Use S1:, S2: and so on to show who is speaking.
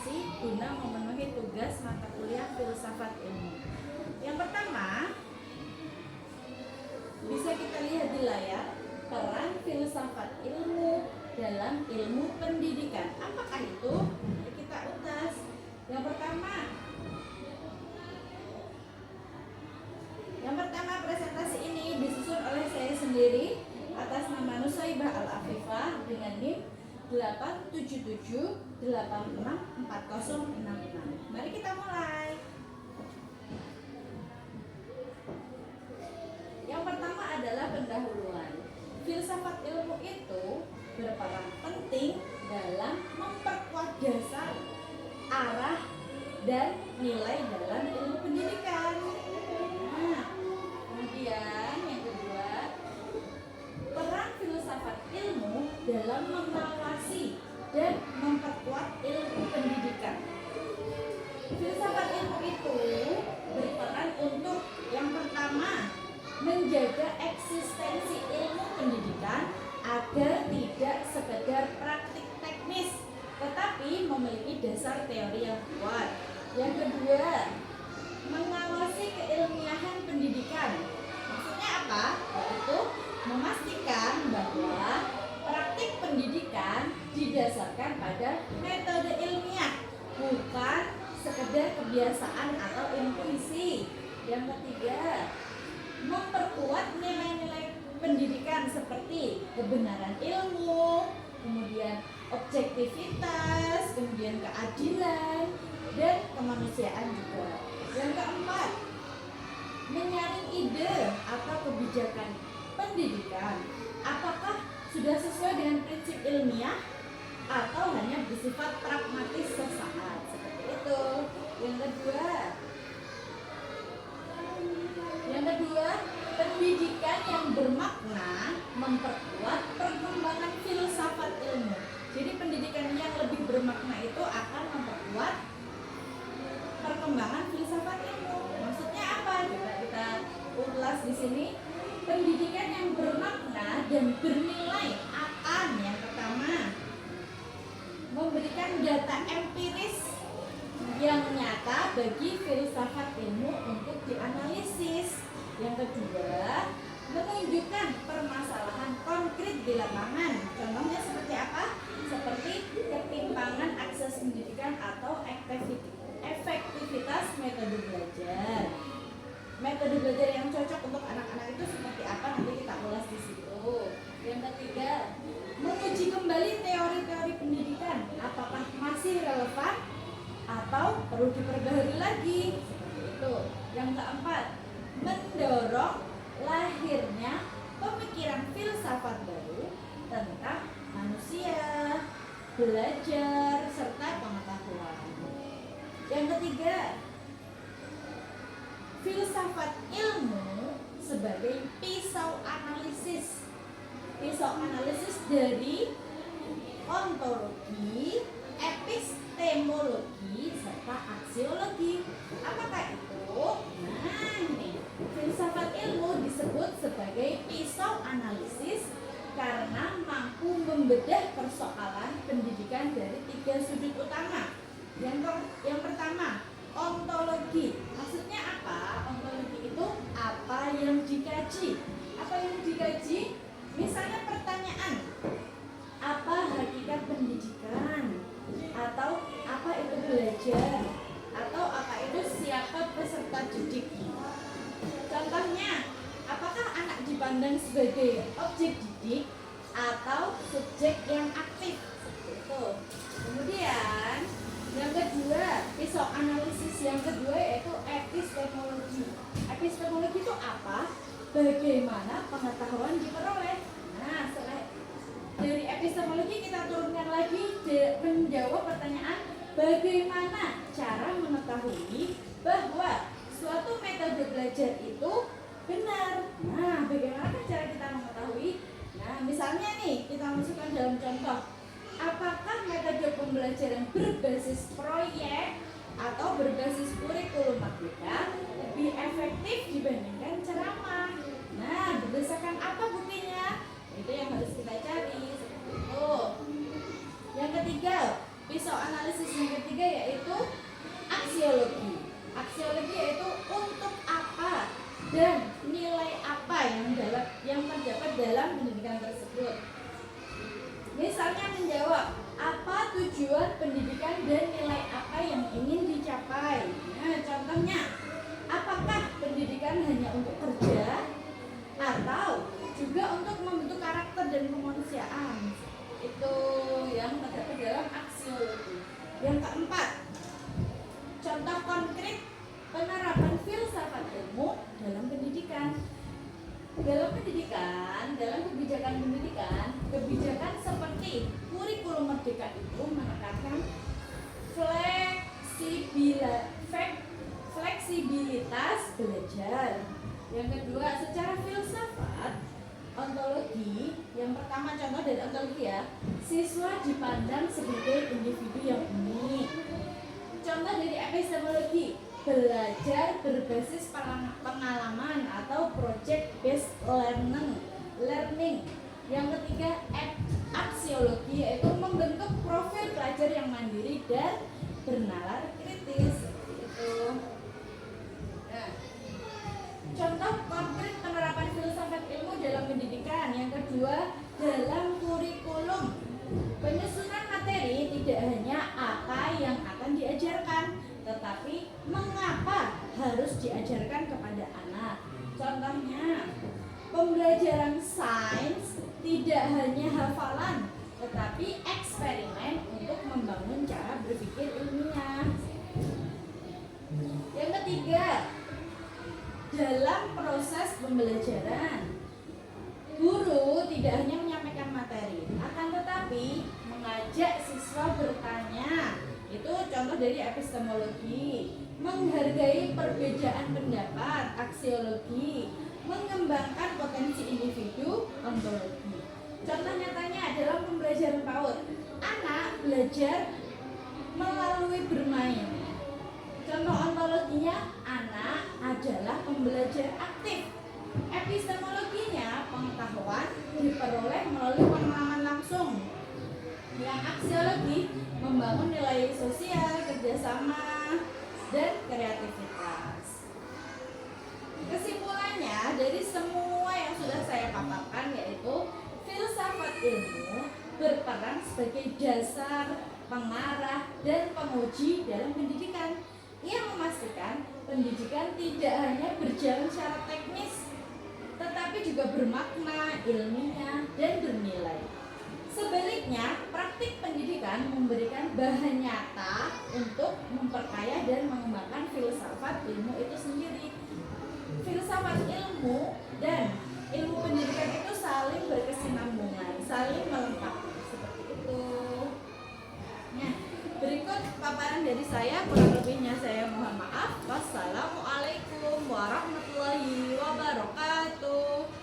S1: presentasi guna memenuhi tugas mata kuliah filsafat ilmu. Yang pertama, bisa kita lihat di layar peran filsafat ilmu dalam ilmu pendidikan. Apakah itu? Mari kita ulas. Yang pertama presentasi ini disusun oleh saya sendiri atas nama Nusaibah Al-Afifah dengan NIM 877864066. Mari kita mulai. Yang pertama adalah pendahuluan. Filsafat ilmu itu berperan penting dalam memperkuat dasar, arah, dan nilai dalam ilmu pendidikan. Nah, kemudian yang kedua, peran filsafat ilmu dalam mengawasi dan memperkuat ilmu pendidikan. Filsafat ilmu itu berperan untuk yang pertama, menjaga eksistensi ilmu pendidikan agar tidak sekedar praktik teknis, tetapi memiliki dasar teori yang kuat. Yang kedua, mengawasi keilmiahan pendidikan. Maksudnya apa? Yaitu memastikan bahwa praktik pendidikan didasarkan pada metode ilmiah, bukan sekedar kebiasaan atau intuisi. Yang ketiga, memperkuat nilai-nilai pendidikan seperti kebenaran ilmu, kemudian objektivitas, kemudian keadilan, dan kemanusiaan juga. Yang keempat, menyaring ide atau kebijakan pendidikan. Apakah sudah sesuai dengan prinsip ilmiah atau hanya bersifat pragmatis sesaat? Seperti itu. Yang kedua, pendidikan yang bermakna memperkuat perkembangan filsafat ilmu. Jadi pendidikan yang lebih bermakna itu akan memperkuat perkembangan filsafat ilmu. Maksudnya apa? Coba kita ulas di sini. Pendidikan yang bermakna dan bernilai akan yang pertama memberikan data empiris yang nyata bagi filsafat ilmu untuk dianalisis. Yang kedua, menunjukkan permasalahan konkret di lapangan. Contohnya seperti apa? Seperti ketimpangan akses pendidikan atau efektivitas metode belajar. Metode belajar yang cocok untuk anak-anak itu seperti apa? Nanti kita ulas di situ. Yang ketiga, menguji kembali teori-teori pendidikan. Apakah masih relevan atau perlu diperbaharui lagi? Seperti itu. Yang keempat, mendorong lahirnya pemikiran filsafat baru tentang manusia, belajar, serta pengetahuan. Yang ketiga, filsafat ilmu sebagai pisau analisis. Pisau analisis dari ontologi, epistemologi, serta aksiologi. Apakah itu? Nah, ini filsafat ilmu disebut sebagai pisau analisis karena mampu membedah persoalan pendidikan dari 3 sudut utama. Yang pertama, ontologi. Maksudnya apa? Ontologi itu apa yang dikaji. Apa yang dikaji? Misalnya pertanyaan, apa hakikat pendidikan? Atau apa itu belajar? Atau apa itu siapa peserta didik? Contohnya, apakah anak dipandang sebagai objek didik atau subjek yang aktif? Seperti itu. Kemudian yang kedua, pisau analisis yang kedua yaitu epistemologi. Epistemologi itu apa? Bagaimana pengetahuan diperoleh. Nah, setelah dari epistemologi kita turunkan lagi menjawab pertanyaan bagaimana cara mengetahui bahwa suatu metode belajar itu benar. Nah, bagaimana cara kita mengetahui? Nah, misalnya nih, kita masukkan dalam contoh. Apakah metode pembelajaran berbasis proyek atau berbasis kurikulum merdeka lebih efektif dibandingkan ceramah? Nah, berdasarkan apa buktinya? Itu yang harus kita cari. Seperti itu. Yang ketiga, pisau analisis yang ketiga tujuan pendidikan dan nilai apa yang ingin dicapai. Nah, contohnya, apakah pendidikan hanya untuk kerja atau juga untuk membentuk karakter dan kemanusiaan? Itu yang terdapat dalam aksiologi. Yang keempat, contoh konkret penerapan filsafat ilmu dalam pendidikan. Dalam kebijakan pendidikan, kebijakan seperti kurikulum merdeka itu menekankan fleksibilitas belajar. Yang kedua, secara filsafat ontologi, yang pertama contoh dari ontologi ya, siswa dipandang sebagai individu yang unik. Contoh dari epistemologi, belajar berbasis pengalaman atau project based learning. Yang ketiga, aksiologi, yaitu membentuk profil pelajar yang mandiri dan bernalar kritis. Itu. Nah, contoh konkret penerapan filsafat ilmu dalam pendidikan. Yang kedua, dalam kurikulum, penyusunan materi tidak hanya apa yang akan diajarkan, tetapi mengapa harus diajarkan kepada anak. Contohnya, pembelajaran sains tidak hanya hafalan, tetapi eksperimen untuk membangun cara berpikir ilmiah. Yang ketiga, dalam proses pembelajaran, guru tidak hanya menyampaikan materi, akan tetapi mengajak siswa bertanya. Itu contoh dari epistemologi. Menghargai perbedaan pendapat, aksiologi. Mengembangkan potensi individu, ontologi. Contoh nyatanya dalam pembelajaran PAUD, anak belajar melalui bermain. Contoh ontologinya, anak adalah pembelajar aktif. Epistemologinya, pengetahuan diperoleh melalui pengalaman langsung. Yang aksiologi, membangun nilai sosial, kerjasama, dan kreativitas. Kesimpulannya dari semua yang sudah saya paparkan, yaitu filsafat ilmu berperan sebagai dasar, pengarah, dan penguji dalam pendidikan. Ia memastikan pendidikan tidak hanya berjalan secara teknis, tetapi juga bermakna, ilmiah, dan bernilai. Sebaliknya, praktik pendidikan memberikan bahan nyata untuk memperkaya dan mengembangkan filsafat ilmu itu sendiri. Filsafat ilmu dan ilmu pendidikan itu saling berkesinambungan, saling melengkapi, seperti itu. Nah, berikut paparan dari saya, kurang lebihnya saya mohon maaf. Wassalamualaikum warahmatullahi wabarakatuh.